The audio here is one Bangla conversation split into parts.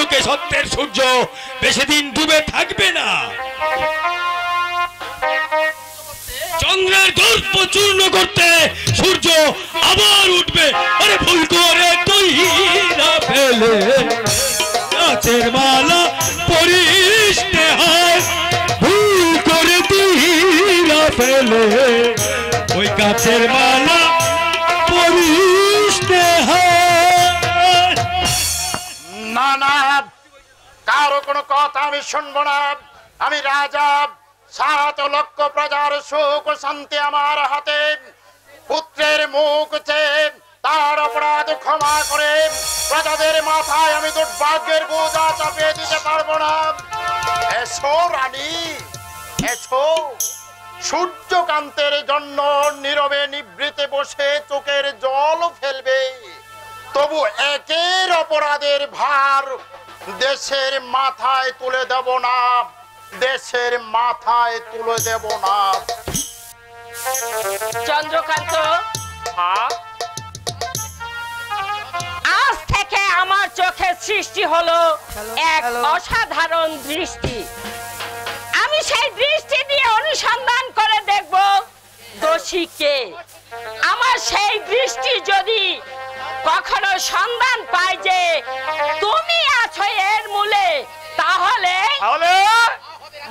আলোকে সত্যের সূর্য বেশি দিন ডুবে থাকবে না। চন্দ্রের গর্ভ চূর্ণ করতে সূর্য আবার উঠবে। আরে ভুল করে তুই না ফেলে গাছের মালা পরিস হয়, ভুল করে তুই না ফেলে ওই গাছের মালা পরিস হয়। না না, কারো কোনো কথা আমি শুনবো না। আমি রাজা, 7 লক্ষ প্রজার সুখ শান্তি আমার হাতে। পুত্রের মুখ চেয়ে তার অপরাধ ক্ষমা করে প্রজাদের মাথায় আমি দুর্ভাগ্যের বোঝা চাপিয়ে দিতে পারবো না। এসো রানী, এসো। সূর্যকান্তের জন্য নীরবে নিভৃতে বসে চোখের জল ফেলবে, তবু একের অপরাধের ভার দেশের মাথায় তুলে দেব না, দেশের মাথায় তুলে দেব না। চন্দ্রকান্ত, আজ থেকে আমার চোখে সৃষ্টি হলো এক অসাধারণ দৃষ্টি। আমি সেই দৃষ্টি দিয়ে অনুসন্ধান করে দেখব দোষী কে। আমার সেই দৃষ্টি যদি কখনো সন্ধান পায় যে তুমি আছো এর মূলে, তাহলে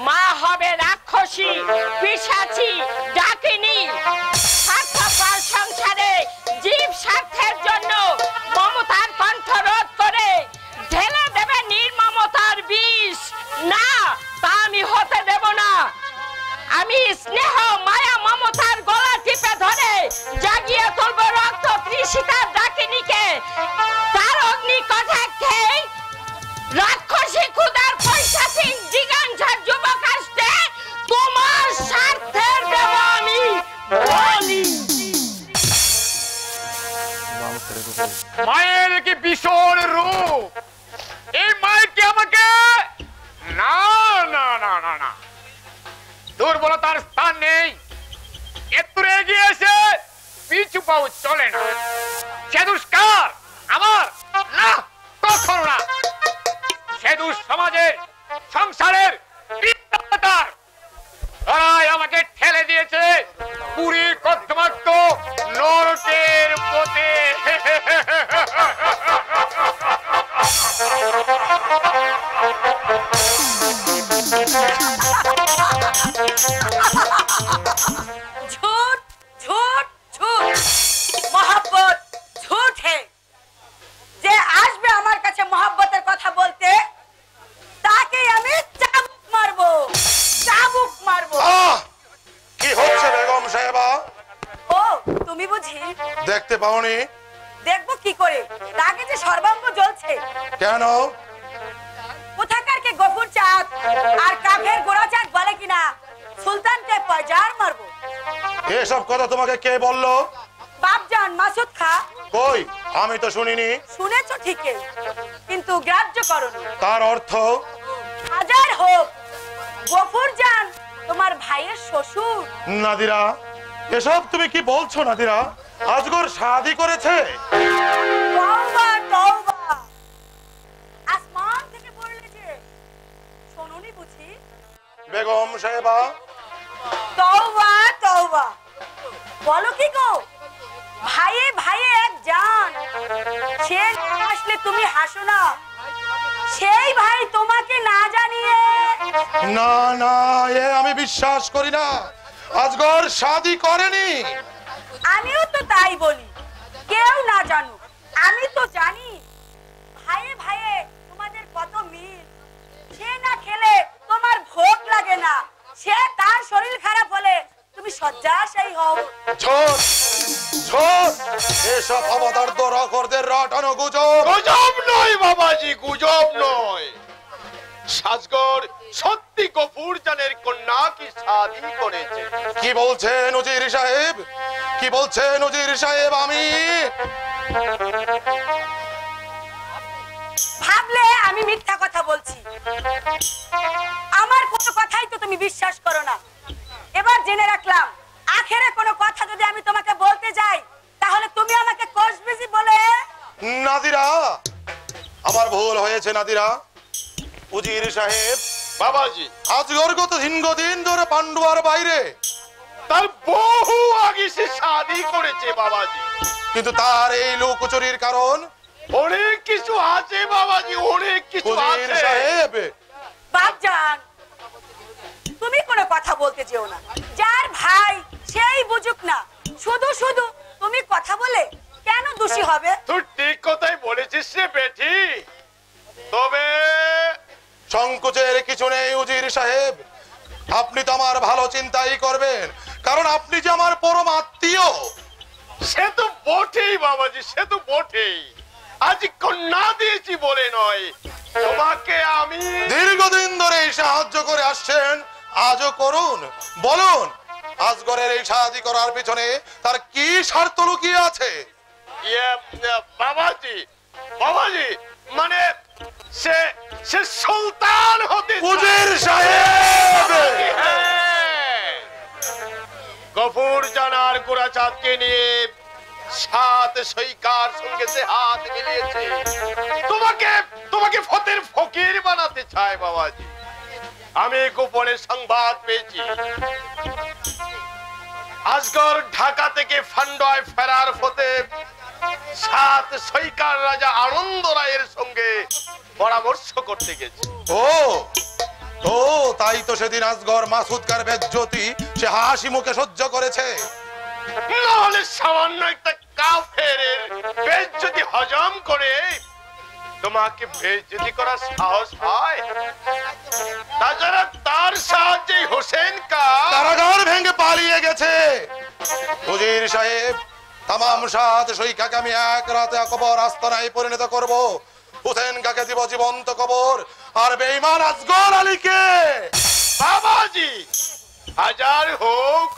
মা হবে রাক্ষসী, পিশাচী, ডাকিনী। স্বার্থপর সংসারে জীব স্বার্থের জন্য মমতার কণ্ঠ রোধ করে ঢেলে দেবে নির্মমতার বিষ। না, তা আমি হতে দেব না। আমি স্নেহ মায়া মমতার গলা টিপে ধরে জাগিয়ে তুলব রক্ত তৃষিতার ডাকিনীকে। তার অগ্নি কটাক্ষে রাক্ষসী ক্ষুধার পৈশাচিক জিজ্ঞাসার যুবক আসতে তোমার স্বার্থের দেব আমি বলি। মায়ের কি ভীষণ রূপ! এই মায়ের কি আমাকে না না না না না, দুর্বলতার স্থান নেই। একটু এগিয়ে এসে পিছু পাও চলে না। সে দুষ্কার আমার না, কখনো না। সে সমাজের সংসারের আমাকে ঠেলে দিয়েছে পুরীর কর্দমাক্ত নরকের পথে। झूठ झूठ झूठ मोहब्बत झूठ है। যে আসবে আমার কাছে মোহাব্বতের কথা বলতে, তাকে আমি চাবুক মারবো, চাবুক মারবো। কি হচ্ছে বেগম সাহেবা? ও তুমি বুঝি দেখতে পাওনি? দেখবো কি করে, তাকে যে সর্বাঙ্গ জ্বলছে। কেন? কোথাকার কে গফুর চাঁদ আর কাফের গোড়া চাঁদ বলে কিনা সুলতানকে বাজার মারবো। এসব কথা তোমাকে কে বললো? বাপজান মাসুদ খা। কই, আমি তো শুনিনি। শুনেছো ঠিকই, কিন্তু গ্রাহ্য করনি। তার অর্থ? হাজার হোক গফুর জান তোমার ভাইয়ের শ্বশুর। নাদিরা, এসব তুমি কি বলছো নাদিরা? আজগর শাদি করেছে? তওবা তওবা, আসমান থেকে পড়লে যে শোনোনি বুঝি? বেগম সাহেবা, তওবা তওবা, বলো কি গো? ভাইয়ে ভাইয়ে এক জান, সে না আসলে তুমি হাসো না। সেই ভাই তোমাকে না জানিয়ে। না না, এ আমি বিশ্বাস করি না। আজগর শাদি করেনি। আমিও তো তাই বলি, কেউ না জানুক, আমি তো জানি। ভাইয়ে ভাইয়ে তোমাদের কত মিল। সে না খেলে তোমার ভোগ লাগে না, সে তার শরীর খারাপ হলে তুমি শয্যাশায়ী হও। ছোট ছোট, এসব অবদার্থ রকরদের রটানো গুজব। গুজব নয় বাবাজি, গুজব নয়। সাজগর সত্যি গফুর জানের কন্যা কি শাদি করেছে। কি বলছেন উজির সাহেব? কি বলছেন উজির সাহেব? আমি ভাবলে আমি মিথ্যা কথা বলছি। আমার কোনো কথাই তো তুমি বিশ্বাস করো না। এবার জেনে রাখলাম, আখেরে কোনো কথা যদি আমি তোমাকে বলতে যাই, তাহলে তুমি আমাকে কোষবিজি বলে। নাদিরা, আমার ভুল হয়েছে নাদিরা। উজির সাহেব, বাবাজি আজগর গত দীর্ঘদিন ধরে পান্ডুয়ার বাইরে, তার বহু আগে সে শাদি করেছে বাবাজি, কিন্তু তার এই লুকোচুরির কারণ অনেক কিছু আছে বাবাজি, অনেক কিছু উজির আছে। সাহেব, বাপজান, তুমি কোনো কথা বলতে যেও না। যার ভাই সেই বুঝুক না, শুধু শুধু তুমি কথা বলে কেন দোষী হবে? তুই ঠিক কথাই বলেছিস রে বেটি, তবে সংকোচের কিছু নেই উজির সাহেব। আপনি তো আমার ভালো চিন্তাই করবেন, কারণ আপনি যে আমার পরম আত্মীয়। সে তো বটেই বাবাজি, সে তো বটেই। আজ কন্যা দিয়েছি বলে নয়, তোমাকে আমি দীর্ঘদিন ধরে সাহায্য করে আসছেন, আজও করুন। বলুন, আজগরের এই শাদি করার পিছনে তার কি স্বার্থ লুকিয়ে আছে? বাবাজি, বাবাজি মানে সে সে সুলতান হতে চায়। উজির সাহেব, হ্যাঁ, গফুর জানার গোরাচাঁদকে নিয়ে সাত সৈকার সঙ্গে সে হাত মিলিয়েছে, তোমাকে তোমাকে ফতের ফকির বানাতে চায় বাবাজি। আমি গোপনে সংবাদ পেয়েছি, আজগর ঢাকা থেকে ফান্ডায় ফেরার পথে সাত সৈকার রাজা আনন্দ রায়ের সঙ্গে পরামর্শ করতে গেছে। ও ও, তাই তো সেদিন আজগর মাসুদকার বেজ্জতি সে হাসি মুখে সহ্য করেছে। নাহলে সামান্য একটা কাফেরের বেজ্জতি হজম করে তোমাকে বেজ্জতি করার সাহস হয়? তাছাড়া তার সাহায্যে হোসেন কারাগার ভেঙে পালিয়ে গেছে। উজির সাহেব, তামাম সাত সৈকাকে আমি এক রাতে কবর আস্তানায় পরিণত করব। হুসেন কাকে দিব জীবন্ত কবর, আর বেঈমান আজগর আলীকে। বাবাজি, হাজার হোক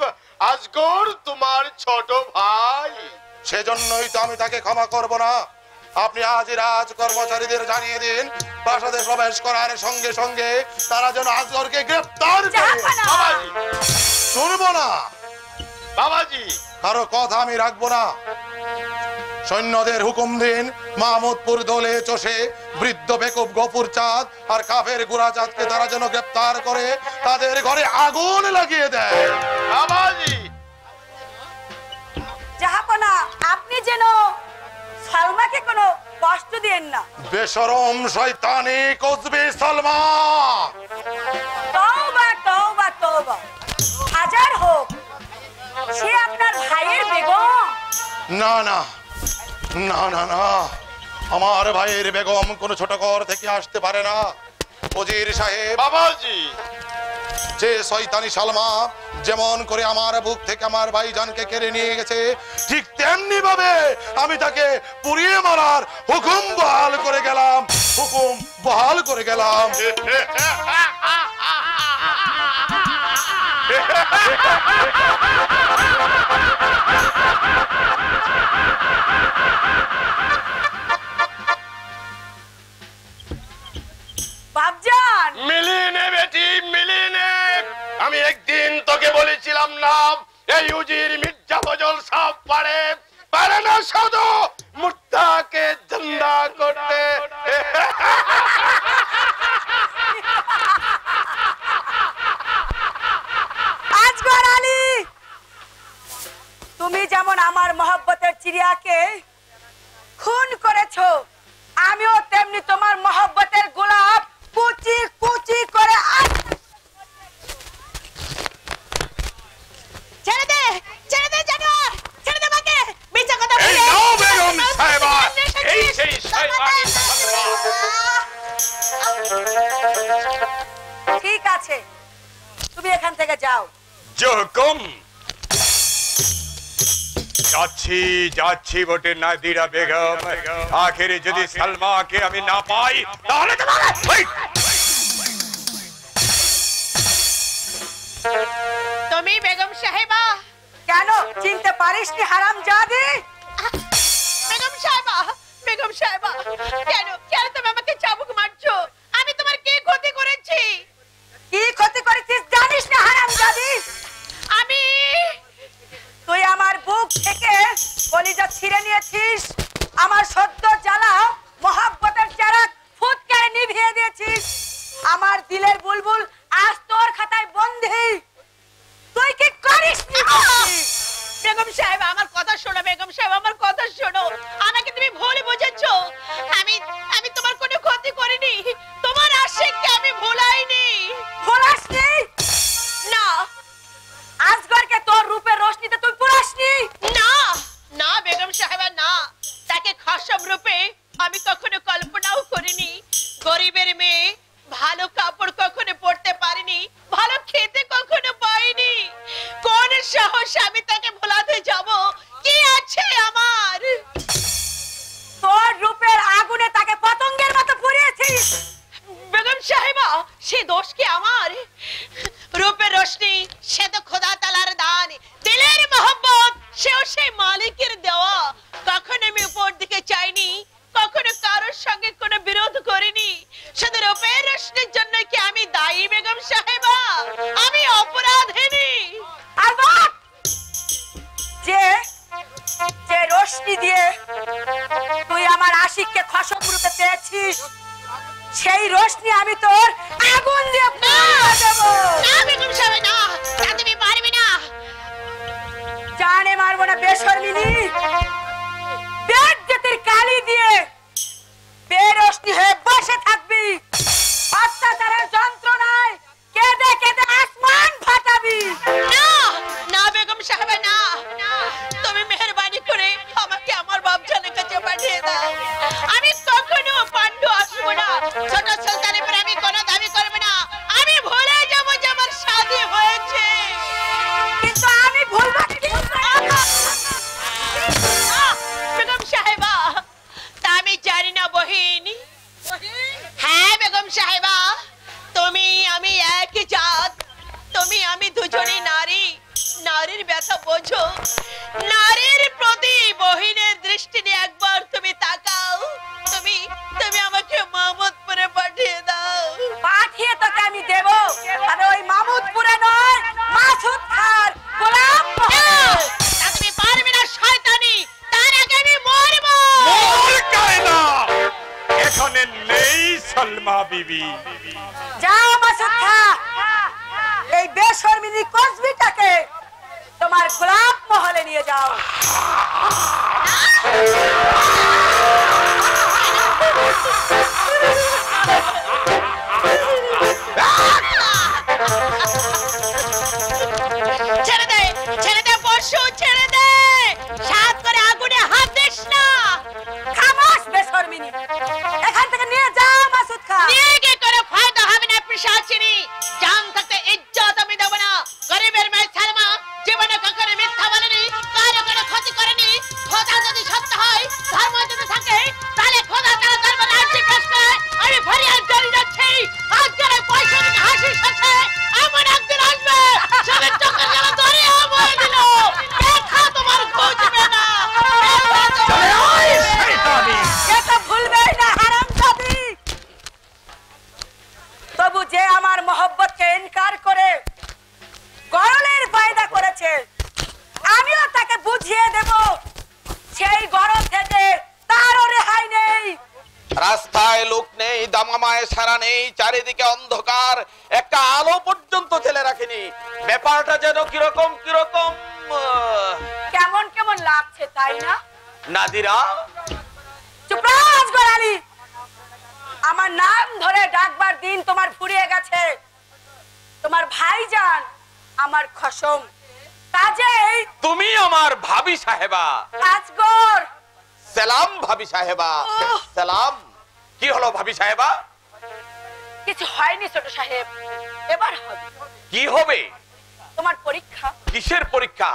আজগর তোমার ছোট ভাই, সেজন্যই তো আমি তাকে ক্ষমা করব না। আপনি আজই রাজ কর্মচারীদের জানিয়ে দিন, প্রাসাদে প্রবেশ করার সঙ্গে সঙ্গে তারা যেন আজগরকে গ্রেফতার করে। জাহাপনা! বাবাজি, শুনবো না, বাবাজি, কারো কথা আমি রাখবো না। সৈন্যদের হুকুম দিন, মাহমুদপুর দলে চষে বৃদ্ধ বেকুব গফুর চাঁদ আর কাফের গোরাচাঁদকে তারা যেন গ্রেফতার করে তাদের ঘরে আগুন লাগিয়ে দেয়। বাবাজি, জাহাপনা, আপনি যেন সালমাকে কোনো কষ্ট দিয়েন না। বেশরম শয়তানি কসবি সালমা। তওবা তওবা তওবা, হাজার হোক সে আপনার ভাইয়ের বেগম। না না না না না, আমার ভাইয়ের বেগম কোন ছোট ঘর থেকে আসতে পারে না। উজির সাহেব, বাবাজি, যে শয়তানি সালমা যেমন করে আমার বুক থেকে আমার ভাইজানকে কেড়ে নিয়ে গেছে, ঠিক তেমনি ভাবে আমি তাকে পুড়িয়ে মারার হুকুম বহাল করে গেলাম, হুকুম বহাল করে গেলাম। বাপজান, মিলিয়ে নে বেটি, মিলিয়ে নে। আমি একদিন তোকে বলেছিলাম না, এই উজির মির্জা ফজল সব পারে, পারে না শুধু মুর্দাকে জিন্দা করতে। আজগর আলী, তুমি যেমন আমার মহব্বতের চিড়িয়াকে খুন করেছো, আমিও তেমনি তোমার মহব্বতের গোলাপ কুচি কুচি করে। ছেড়ে দে, ছেড়ে দে জানোয়ার, ছেড়ে দে আমাকে। মিথ্যা কথা এই বলে নাও বেগম সাহেবা, এই সেই শয়তানি সালমা। ঠিক আছে, তুমি এখান থেকে যাও। जो हुकुम। যাচ্ছি যাচ্ছি বটে নাদিরা বেগম, আখেরে যদি সালমাকে আমি না পাই তাহলে তুমি বেগম সাহেবা? কেন চিনতে পারিসনি হারামজাদি? বেগম সাহেবা, বেগম সাহেবা, কেন কেন তুমি আমাকে চাবুক মারছো? আমি তোমার কি ক্ষতি করেছি? কি ক্ষতি করেছিস জানিস না হারামজাদি? আমি তুই আমার বুক থেকে কলিজা ছিঁড়ে নিয়েছিস, আমার সদ্য জ্বালা মহব্বতের চারাক ফুৎকারে নিভিয়ে দিয়েছিস। কখনো কল্পনাও করিনি গরিবের মেয়ে ভালো কাপড় কখনো পরতে পারিনি, ভালো খেতে কখনো পাইনি। কোন সাহস আমি তাকে ভোলাতে যাব? কি আছে আমার? তোর রূপের আগুনে তাকে পতঙ্গের মতো পুড়িয়েছিস। বেগম সাহেবা, সে দোষ কি আমার? রূপের রোশনি সে তো খোদা তাআলার দান, দিলের মোহব্বত সেও সেই মালিকের দেওয়া। কখনো আমি উপর দিকে চাইনি, কখনো কারোর সঙ্গে কোনো বিরোধ করিনি। শুধু রূপের রোশনির জন্য কি আমি দায়ী বেগম সাহেবা? আমি অপরাধিনী। আর বাপ, যে যে রোশনি দিয়ে তুই আমার আশিককে খসম রূপে পেয়েছিস, সেই রোশনি আমি তোর আগুন দিয়ে পুড়িয়ে দেব। না বেগম সাহেবা, না, তা তুমি পারবে না। জানে মারবো না বেশরমিনী। বেজ্জতির কালি দিয়ে বেরোশনি হয়ে বসে থাকবি, অত্যাচারের যন্ত্রণায় কেঁদে কেঁদে আসমান ফাটাবি। না না বেগম সাহেবা, না, তুমি মেহেরবানি করে আমাকে আমার বাপজানের কাছে পাঠিয়ে দাও। আমি কখনো পাণ্ডু আসবো না, ছোট সুলতানের পরে আমি কোনো দাবি করব না। আমি ভুলে যাবো যে আমার শাদী হয়েছে। কিন্তু আমি ভুলবো কি? বেগম সাহেবা, তা আমি জানি না বহিন। হ্যাঁ বেগম সাহেবা, তুমি আমি একই জাত, তুমি আমি দুজনেই নারী। নারীর ব্যথা বোঝো। নারীর প্রতি বহিনের দৃষ্টি নিয়ে একবার তুমি তাকাও। তুমি তুমি আমাকে মাহমুদপুরে পাঠিয়ে দাও। পাঠিয়ে তোকে আমি দেব, তবে ওই মাহমুদপুরে নয়, মাসুদ খার গোলাম। তা তুমি পারবে না শয়তানি, তার আগে আমি মরবো। মোর কায়না এখানে নেই সালমা বিবি। যাও মাসুদ খা, এই বেশরমিনী কসবিটাকে তোমার গোলাপ মহলে নিয়ে যাও। ছেড়ে দে, ছেড়ে দে পশু, ছেড়ে দে। সাত করে আগুনে হাত দিস না। খামাস বেশরমিনী, এখান থেকে নিয়ে যাও মাসুদ খা। নিয়ে গিয়ে কোনো ফায়দা হবে না পিশাচিনী। জান থাকতে ইজ্জত আমি দেব না। গরিবের মেয়ে সালমা জীবনে কখনো মিথ্যা বলেনি, কারো কোনো ক্ষতি করেনি। খোদা যদি সত্য হয়, ধর্ম যদি থাকে, তাহলে খোদা তার দরবারে আর্জি পেশ করে আমি ফরিয়াদ জানিয়ে যাচ্ছি। আজকের এই পয়সা থেকে হাসির সাথে এমন একদিন আসবে, সেদিন চোখের জলে দরিয়া বয়ে দিল। দেখা তোমার খুঁজবে না। চলে আয় শয়তানি। এটা ভুলবেই না হারামজাদি। তবু যে আমার মহব্বতকে ইনকার করে গরলের ফায়দা করেছে, আমিও তাকে বুঝিয়ে দেব সেই গরল থেকে তারও রেহাই নেই। রাস্তায় লোক নেই, দামামায় সারা নেই, চারিদিকে অন্ধকার, একটা আলো পর্যন্ত জেলে রাখেনি। ব্যাপারটা যেন কিরকম কিরকম। কেমন কেমন লাগছে তাই না? নাদিরা, চুপ রাজ গরালি, আমার নাম ধরে ডাকবার দিন তোমার ফুরিয়ে গেছে। তোমার ভাইজান আমার খসম, কাজেই তুমি আমার ভাবি সাহেবা। আজগর সালাম ভাবি সাহেবা, সালাম। কি হলো ভাবি সাহেবা? কিছু হয়নি ছোট সাহেব, এবার হবে। কি হবে? তোমার পরীক্ষা। কিসের পরীক্ষা?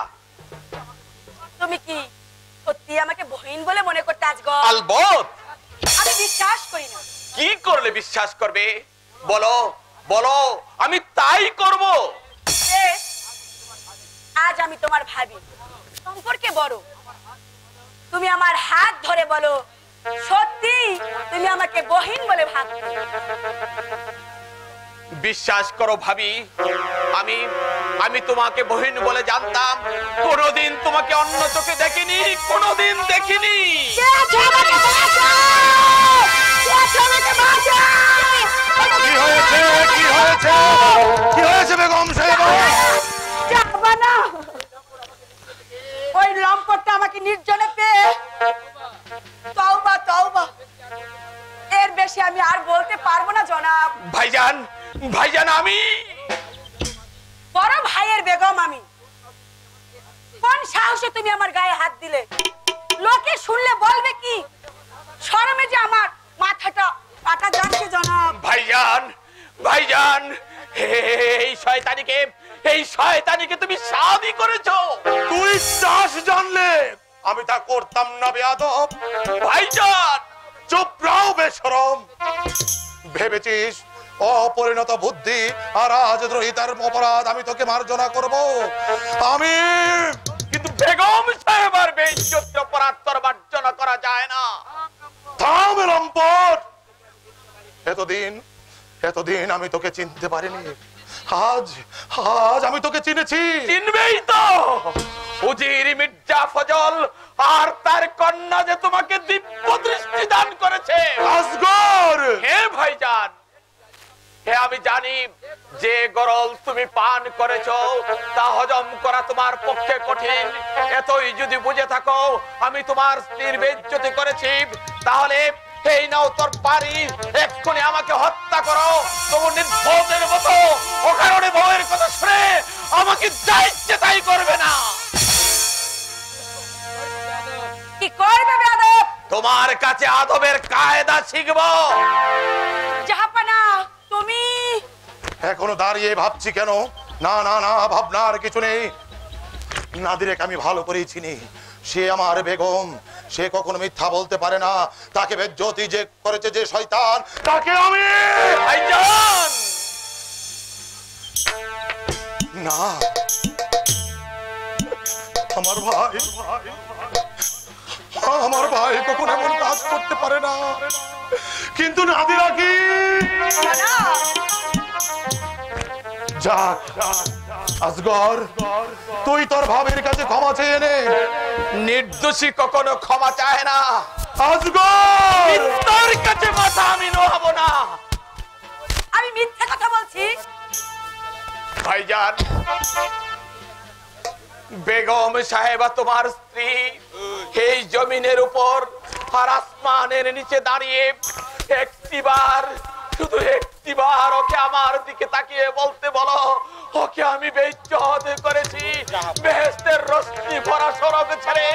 তুমি কি সত্যি আমাকে বহিন বলে মনে করতে আজগর? আলবত। আমি বিশ্বাস করি না। কি করলে বিশ্বাস করবে? বলো বলো, আমি তাই করব। বেশ, আজ আমি তোমার ভাবি, সম্পর্কে বড়। তুমি আমার হাত ধরে বলো, সত্যি তুমি আমাকে বহিন বলে ভাবছো? বিশ্বাস করো ভাবি, আমি আমি তোমাকে বহিন বলে জানতাম। কোনোদিন তোমাকে অন্য চোখে দেখিনি, কোনোদিন দেখিনি। কে আছে আমাকে বাঁচাও! কে আছে আমাকে বাঁচাও! কি হয়েছে? কি হয়েছে? কি হয়েছে বেগম সাহেবা? যাবা না। ওই লম্পটটা আমাকে নির্জনে পেয়ে, তওবা তওবা, এর বেশি আমি আর বলতে পারবো না জনাব। ভাইজান, ভাইজান, আমি বড় ভাইয়ের বেগম আমি। কোন সাহসে তুমি আমার গায়ে হাত দিলে? লোকে শুনলে বলবে কি? শরমে যে আমার মাথাটা কাটা যাচ্ছে জনাব। ভাইজান, ভাইজান, এই শয়তানিকে তুমি শাদি করেছো। তুই চাস জানলে আমি তা করতাম না বেয়াদব। ভাইজান চুপ রাও বেশরম। ভেবেছিস অপরিণত বুদ্ধি আর রাজদ্রোহিতার অপরাধ আমি তোকে মার্জনা করব? আমি কিন্তু বেগম সাহেবার বেইজ্জতির অপরাধ তোর মার্জনা করা যায় না। থাম লম্পট। এতদিন আমি তোকে চিনতে পারিনি, আজ আমি তোকে চিনেছি। চিনবেই তো, উজির মির্জা ফজল আর তার কন্যা যে তোমাকে দিব্য দৃষ্টি দান করেছে। আসগর, হে ভাইজান, হে আমি জানি যে গরল তুমি পান করেছো তা হজম করা তোমার পক্ষে কঠিন। এতই যদি বুঝে থাকো আমি তোমার স্ত্রীর বেইজ্জতি করেছি, তাহলে এই নাও তোর বাড়ি, এক্ষুনি আমাকে হত্যা করো। তবু নির্বোধের মতো অকারণে বউয়ের কথা শুনে আমাকে যা ইচ্ছে তাই করবে না। কি করবে বেয়াদব? তোমার কাছে আদবের কায়দা শিখবো। জাহাপানা, তুমি এখনো দাঁড়িয়ে ভাবছি কেন? না না না, ভাবনার কিছু নেই। নাদিরাকে আমি ভালো করেই চিনি। সে আমার বেগম, সে কখনো মিথ্যা বলতে পারে না। তাকে বেজ্জতি যে করেছে যে শয়তান, তাকে আমি ভাইজান না, আমার ভাই কখনো এমন কাজ করতে পারে না। কিন্তু নাদিরা কি? যাক আসগর, তুই তোর ভাবের কাছে ক্ষমা চেয়ে নে। নির্দোষী কখনো ক্ষমা চায় না। আসগর, তোর কাছে মাথা আমি নোহাবো না। আমি মিথ্যা কথা বলছি? ভাইজান, বেগম সাহেবা তোমার স্ত্রী এই জমিনের উপর আর আসমানের নিচে দাঁড়িয়ে একটিবার, শুধু একটিবার ওকে আমার দিকে তাকিয়ে বলতে বলো, ওকে আমি বেইজ্জত করেছি। বেহেশতের রশ্মি ভরা সড়ক ছেড়ে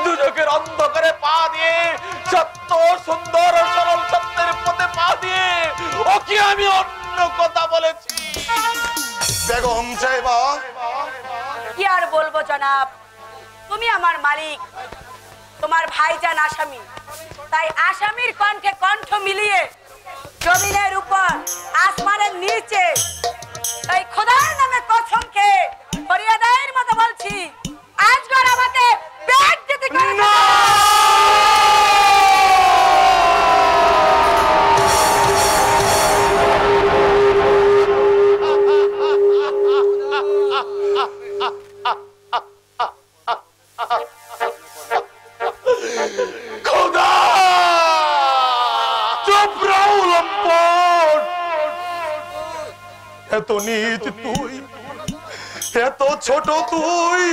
দুজকের অন্ধকারে পা দিয়ে সত্য সুন্দর সরল সত্যের পথে পা দিয়ে ওকে আমি অন্য কথা বলেছি। বেগম সাহেবা, কি আর বলবো জনাব, তুমি আমার মালিক, তোমার ভাইজান আসামি। তাই আসামির কণ্ঠে কণ্ঠ মিলিয়ে জমিনের উপর আসমানের নিচে, তাই খোদার নামে কসম খেয়ে ফরিয়াদের মতো বলছি, আজগর আমাকে বেইজ্জতি করেছে। এত নীচ তুই, এত ছোট তুই,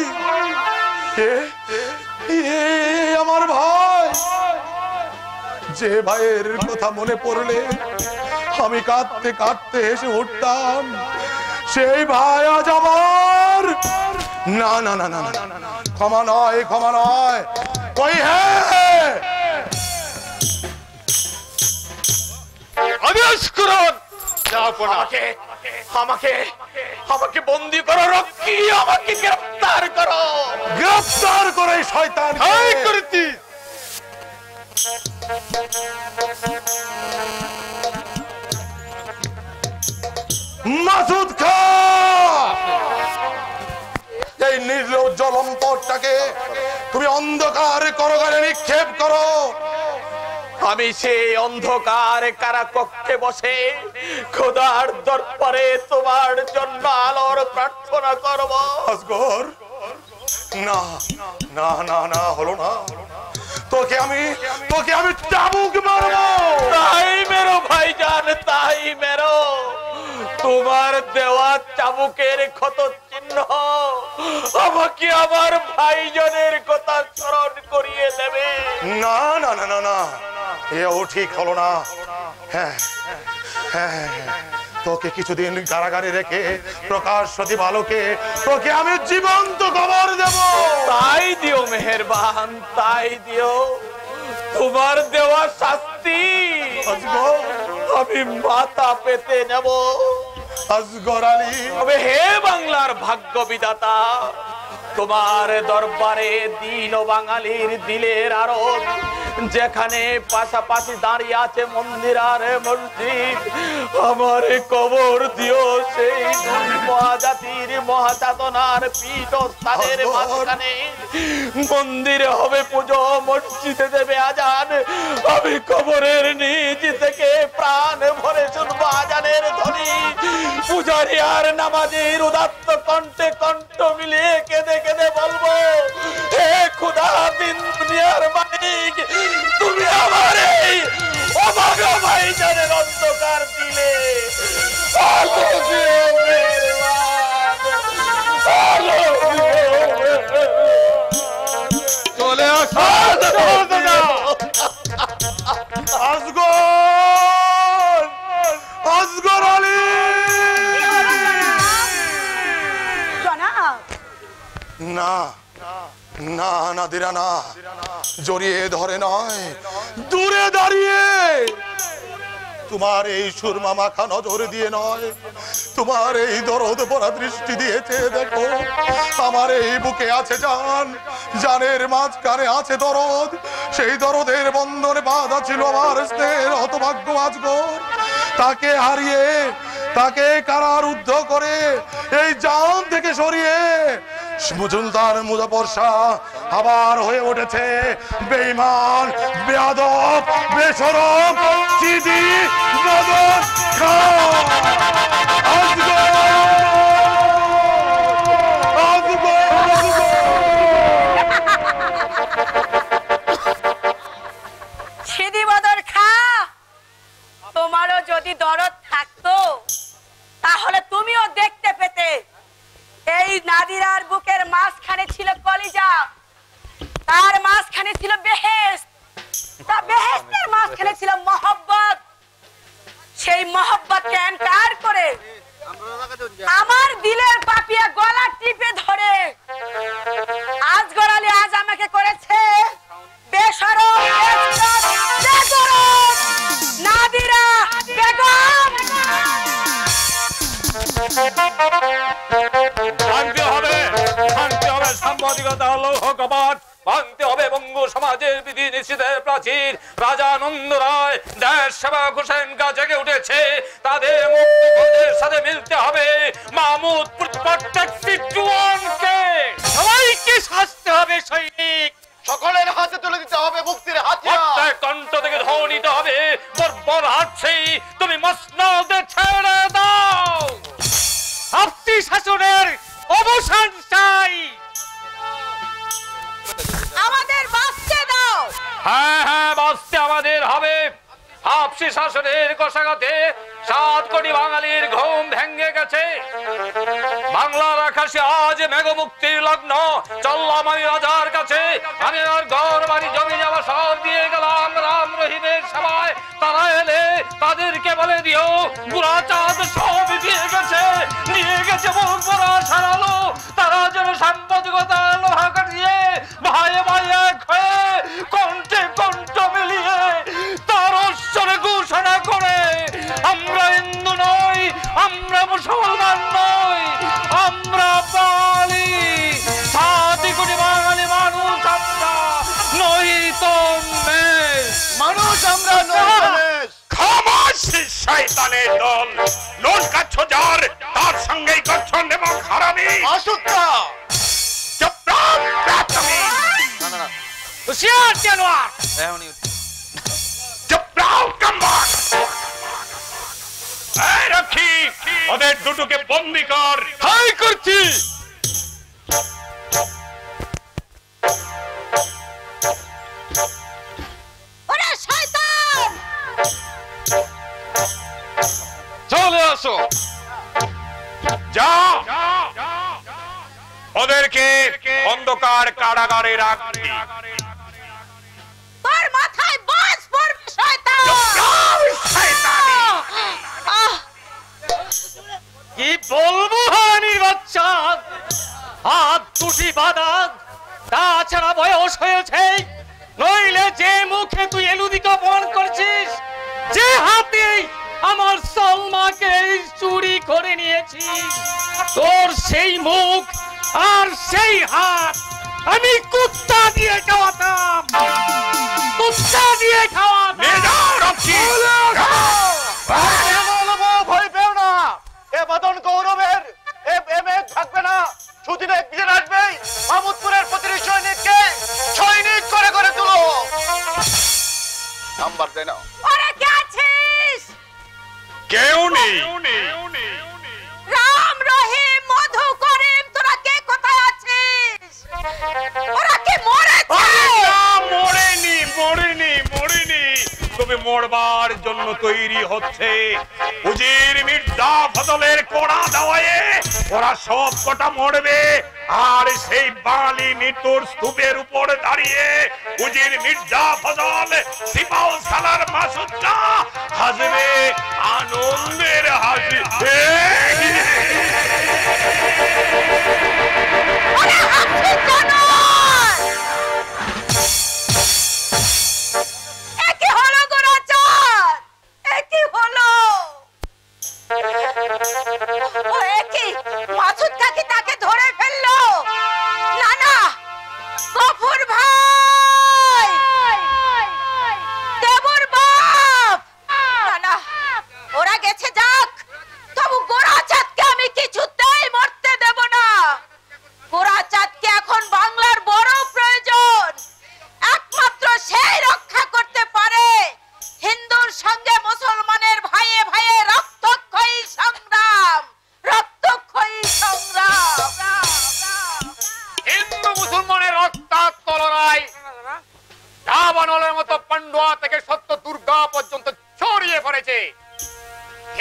আমার ভাই, যে ভাইয়ের কথা মনে পড়লে আমি কাঁদতে কাঁদতে এসে উঠতাম, সেই ভাই আজ আমার। না না না না না, ক্ষমা নয়, ক্ষমা নয়। কই হে আদেশ করুন, আমাকে আমাকে আমাকে বন্দী করো, রক্ষী আমাকে গ্রেফতার করো। গ্রেফতার করে শয়তান করেছি। মাসুদ খা, এই নির্লজ্জ লম্পটটাকে তুমি অন্ধকার কারাগারে নিক্ষেপ করো। আমি সেই অন্ধকার কারাকক্ষে বসে খোদার দরবারে তোমার জন্য আলোর প্রার্থনা করব। আসগর, না না না না, হলো না। তোকে আমি চাবুক মারবো। তাই মেরো ভাইজান, তাই মেরো। তোমার দেওয়া চাবুকের ক্ষত চিহ্ন আমাকে আমার ভাইজনের কথা স্মরণ করিয়ে দেবে। না না না না না, এও ঠিক হলো না। হ্যাঁ হ্যাঁ, তোকে কিছুদিন কারাগারে রেখে প্রকাশ্য দিবালোকে তোকে আমি জীবন্ত কবর দেব। তাই দিও মেহেরবান, তাই দিও। তোমার দেওয়া শাস্তি আমি মাথা পেতে নেব। আজগর আলী, তবে হে বাংলার ভাগ্য বিধাতা, তোমার দরবারে দিন ও বাঙালির দিলের আরব, যেখানে পাশাপাশি দাঁড়িয়ে আছে মন্দির আর মসজিদ, আমার কবর দিও সেই মহাজাতির মহাচাতনার পীঠস্থানের মাঝখানে। মন্দিরে হবে পুজো, মসজিদে দেবে আজান, আমি কবরের নিচ থেকে প্রাণ ভরে শুনবো আজানের ধ্বনি। পূজারি আর নামাজির উদাত্ত কণ্ঠে কণ্ঠ মিলিয়ে কেঁদে কেঁদে বলবো, হে খুদা দিন দুনিয়ার মালিক, তুমি আমার এই অভাগা ভাইজানের অন্ধকার দিলে আলো দিও মেহেরবান, আলো দিও। চলে আসো আজগর, আজগর আলী। না না নাদিরা না, জড়িয়ে ধরে নয়, দূরে দাঁড়িয়ে তোমার এই সুরমা মাখা নজর দিয়ে নয়, তোমার এই দরদ ভরা দৃষ্টি দিয়েছে। দেখো আমার এই বুকে আছে জান, জানের মাঝখানে আছে দরদ, সেই দরদের বন্ধনে বাঁধা ছিল আমার স্নেহের হতভাগ্য আজগর। তাকে হারিয়ে, তাকে কারারুদ্ধ করে এই জান থেকে সরিয়ে সুলতান মুজাফর শাহ আবার হয়ে উঠেছে বেঈমান, বেয়াদব, বেশরম চিদি নদর খান। সিদি বদর খা, তোমারও যদি দরদ থাকতো তাহলে তুমিও দেখতে পেতে এই নাদিরার বুকের মাঝখানে ছিল কলিজা, তার মাঝখানে ছিল বেহেশত, তা বেহেশতের মাঝখানে ছিল মহব্বত। সেই মহব্বতকে এনকার করে আমার দিলের পাপিয়া গলা টিপে ধরে আজগর আলী আজ আমাকে করেছে বেশরম, বেগম নাদিরা বেগম। ভাঙতে হবে, ভাঙতে হবে সাংবাদিকতা লৌহ কপাট, ভাঙতে হবে বঙ্গ সমাজের বিধি নিষেধের প্রাচীর। রাজা নন্দ রায়, দেশ সেবক হোসেন গা জেগে উঠেছে, তাদের মুক্তির সাথে মিলতে হবে। মাহমুদ প্রত্যেকটি জওয়ানকে সবাইকে শাস্তি হবে সৈনিক, সকলের হাতে তুলে দিতে হবে মুক্তির হাতিয়ার। প্রত্যেক কণ্ঠ থেকে ধ্বনিত হবে বর্বর হাতছি তুমি মসনদে ছেড়ে দাও। হাফসি শাসনের অবসান চাই, আমাদের বাঁচতে দাও। হ্যাঁ হ্যাঁ বাঁচতে আমাদের হবে। হাফসি শাসনের কষাঘাতে 7 কোটি বাঙালির ঘুম ভেঙে গেছে। বাংলার আকাশে আজ মেঘমুক্তির লগ্ন। চললাম আমি রাজার কাছে, আমি আর ঘর বাড়ি জমি জমা সব দিয়ে গেলাম রাম রহিমের সভায়। তারা এলে তাদেরকে বলে দিও বুড়া চাঁদ সব দিয়ে গেছে, নিয়ে গেছে বড় সারালো। তারা যেন সাংবাদিকতা লোহা কাটিয়ে ভাইয়ে ভাইয়ে এক হয়ে কণ্ঠে কণ্ঠ মিলিয়ে তার অশ্বরে ঘোষণা করে আমরা হিন্দু নই, আমরা মুসলমান নই, আমরা বাঙালি। 7 কোটি বাঙালি মানুষ আমরা, নই তো মানুষ আমরা নই। খামোশ শয়তানের দল, লোন কাচ্ছ যার তার সঙ্গেই করছেন এবং হারামি। আসুত্তা চুপ থাক প্রাথমিক, হুশিয়ার জানোয়ার, চুপ থাক কাম্বার। এই রক্ষী, ওদের দুটোকে বন্দি কর। হাই করছি। ওরে শয়তান, চলে আসো। যা, ওদেরকে অন্ধকার কারাগারে রাখবি। তোর মাথায় বাজ পড়বে শয়তান। কি বলবো হানির বাচ্চা, হাত দুটি বাঁধা, তাছাড়া বয়স হয়েছে, নইলে যে মুখ আমার সালমাকে চুরি করে নিয়েছি। তোর সেই মুখ আর সেই হাত আমি কুত্তা দিয়ে খাওয়াতাম, কুত্তা দিয়ে খাওয়াতাম। ভয় পেও না, এ বাদন গৌরবের থাকবে না, সুদিন একদিন আসবেই। মাহমুদপুরের প্রতিটি সৈনিককে সৈনিক করে করে তুলো। নাম্বার দে না। ওরে কে আছিস? কেউ নেই। রাম রহিম মধু করিম, তোরা কে কোথায় আছিস? ওরা কি মরেছে? মরেনি, তবে মরবার জন্য তৈরি হচ্ছে। উজির মির্জা ফজলের কোড়া দেওয়ায় ওরা সব কটা মরবে, আর সেই বাঙালি মৃত্যুর স্তূপের উপর দাঁড়িয়ে উজির মির্জা ফজল সিপাহ সালার মাসুদটা হাসবে আনন্দের হাসি। মাসুদ কাকি তাকে ধরে ফেললো। না না, গফুর ভাই, দেবুর বাপ, না না, ওরা গেছে যাক, তবু গোরাচাঁদকে আমি কিছুতেই মরতে দেব না। গোরাচাঁদকে এখন বাংলার বড় প্রয়োজন। একমাত্র সেই রক্ষা করতে পারে হিন্দুর সঙ্গে মুসলমানের ভাইয়ে ভাইয়ে রক্তক্ষয়ী সংগ্রাম, রক্তক্ষয়ী সংগ্রাম। হিন্দু মুসলমানের রক্তাক্ত লড়াই দাবানলের মতো পান্ডুয়া থেকে সত্য দুর্গা পর্যন্ত ছড়িয়ে পড়েছে।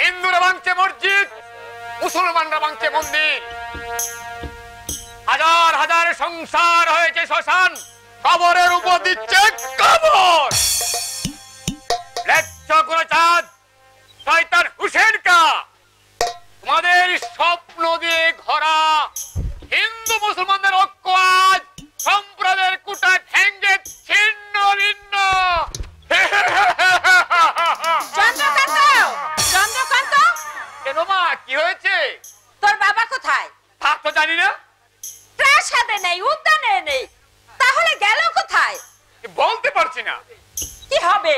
হিন্দুরা ভাঙছে মসজিদ, মুসলমানরা ভাঙছে মন্দির। হাজার হাজার সংসার হয়েছে শ্মশান, কবরের উপর দিচ্ছে কবর। গোরাচাঁদ, শয়তান হুসেন কা, তোমাদের স্বপ্ন দিয়ে ঘোরা হিন্দু মুসলমানদের ঐক্য আজ সম্প্রদায়ের কুটা ভেঙ্গে ছিন্ন ভিন্ন। চন্দ্রকান্ত, কেন মা, কি হয়েছে? তোর বাবা কোথায়? তা তো জানি না। প্রাসাদে নেই, উদ্যানে নেই, তাহলে গেল কোথায়? বলতে পারছি না। কি হবে,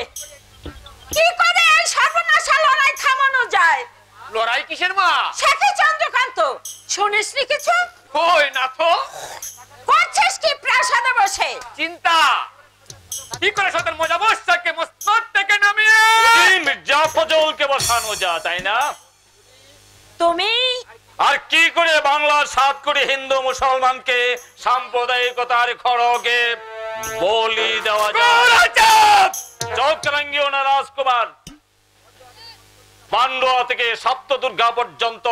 কি করে এই সর্বনাশা লড়াই থামানো যায়? লড়াই কিসের মা? সাথে চন্দ্রকান্ত, শুনিসনি কিছু? কই না তো। করছিস কি প্রাসাদে বসে? চিন্তা কি করে সতের মজা বসাকে মসনদ থেকে নামিয়ে মির্জা ফজলকে বসানো যায়, তাই না? তুমি আর কি করে বাংলার 7 কোটি হিন্দু মুসলমানকে সাম্প্রদায়িকতার খড়গে বলি দেওয়া যায়? চৌকরঙ্গীয় না রাজকুমার, পান্ডুয়া থেকে সপ্ত দুর্গা পর্যন্ত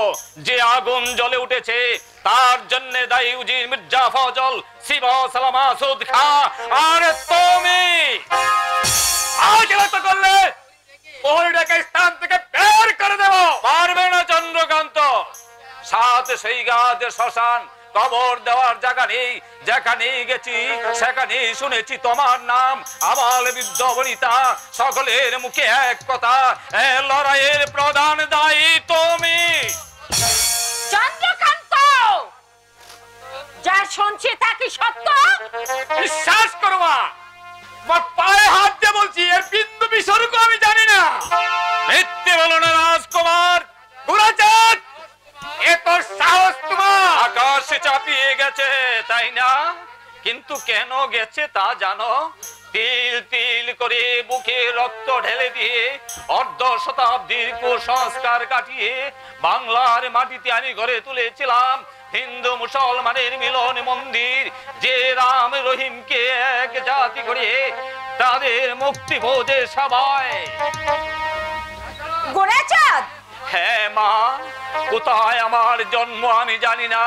যে আগুন জ্বলে উঠেছে তার জন্য দায়ী উজির মির্জা ফজল, সিপাহ সালার মাসুদ খা। আর তুমি আজ এত করলে ওইটাকে স্থান থেকে বের করে দেব। পারবে না চন্দ্রকান্ত, সাথে সেই গাছ শ্মশান কবর দেওয়ার জায়গা নেই। যেখানে গেছি সেখানে শুনেছি তোমার নাম। আবাল বৃদ্ধ বনিতা সকলের মুখে এক কথা, এ লড়াইয়ের প্রধান দায়ী তুমি। চন্দ্রকান্ত, যা শুনছি তা কি সত্য? বিশ্বাস করো মা, তোমার পায়ে হাত দিয়ে বলছি, এর বিন্দু বিসর্গ আমি জানি না। মিথ্যে বলো না রাজকুমার। গোরাচাঁদ, এত সাহস তোমার? আকাশে চাপিয়ে গেছে, তাই না? কিন্তু কেন গেছে তা জানো? তিল তিল করে বুকে রক্ত ঢেলে দিয়ে অর্ধ শতাব্দীর কুসংস্কার কাটিয়ে বাংলার মাটিতে আমি গড়ে তুলেছিলাম হিন্দু মুসলমানের মিলন মন্দির, যে রাম রহিমকে এক জাতি করে তাদের মুক্তি বোঝে সবাই। গোরাচাঁদ, হ্যাঁ মা, কোথায় আমার জন্ম আমি জানি না,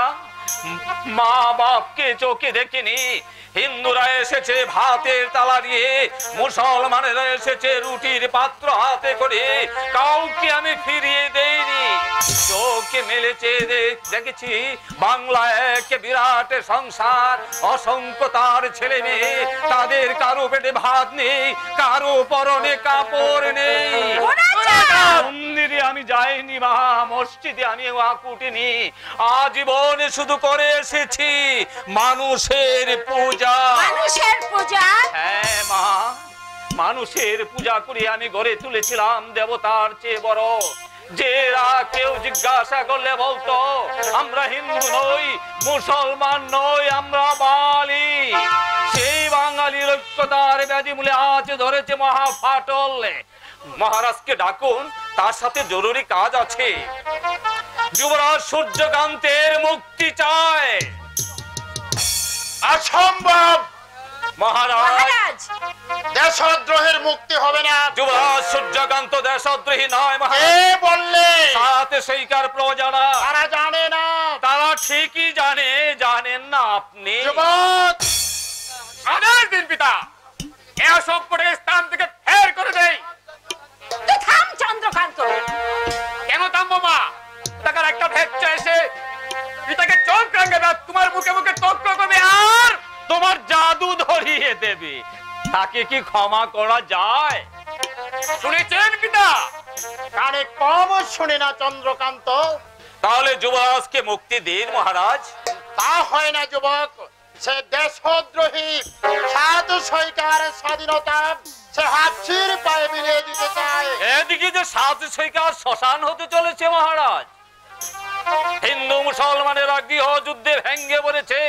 মা বাপকে চোখে দেখিনি। হিন্দুরা এসেছে ভাতের তালা দিয়ে, মুসলমানেরা এসেছে রুটির পাত্র হাতে করে, কাউকে আমি ফিরিয়ে দেইনি। চোখে মেলেছে দেখেছি বাংলা এক বিরাট সংসার, অসংখ্য তার ছেলে মেয়ে, তাদের কারো পেটে ভাত নেই, কারো পরনে কাপড় নেই। যাইনি মা, মসজিদে আমি আকুটিনি, আজীবন শুধু করে এসেছি মানুষের পূজা। মানুষের পূজা? হ্যাঁ মা, মানুষের পূজা করে আমি গড়ে তুলেছিলাম দেবতার চেয়ে বড়। যে কেউ জিজ্ঞাসা করলে বলতো আমরা হিন্দু নই, মুসলমান নই, আমরা বাঙালি। সেই বাঙালির ঐক্যতার ব্যাধি মূলে আজ ধরেছে মহা ফাটল। মহারাজকে ডাকুন, তার সাথে জরুরি কাজ আছে। যুবরাজ সূর্যকান্তের মুক্তি চায়। অসম্ভব মহারাজ, দেশদ্রোহের মুক্তি হবে না। যুবরাজ সূর্যকান্ত দেশদ্রোহী নয় কে মহারাজ। বললে? সাথে সৈকার প্রজারা। তারা জানে না। তারা ঠিকই জানে, জানেন না আপনি। যুবক, আদেশ দিন পিতা, এসব করে স্থান থেকে ফের করে দেই। তুই থাম চন্দ্রকান্ত। কেন থামবো মা? তাকার একটা ভেচ্চা এসে পিতাকে চোখ রাঙে দাও, তোমার মুখে মুখে তক্ক করবে আর তোমার জাদু ধরিয়ে দেবে। তাকে কি ক্ষমা করা যায়? শুনেছেন পিতা? কানে কম শুনে না চন্দ্রকান্ত। তাহলে যুবরাজকে মুক্তি দিন মহারাজ। তা হয় না যুবক, সে দেশদ্রোহী। সাধু সৈকার স্বাধীনতা সে হাফসির পায়ে মিলিয়ে দিতে চায়। এদিকে যে সাধু সৈকার শ্মশান হতে চলেছে মহারাজ। হিন্দু মুসলমানেরা গৃহ যুদ্ধে ভেঙ্গে পড়েছে।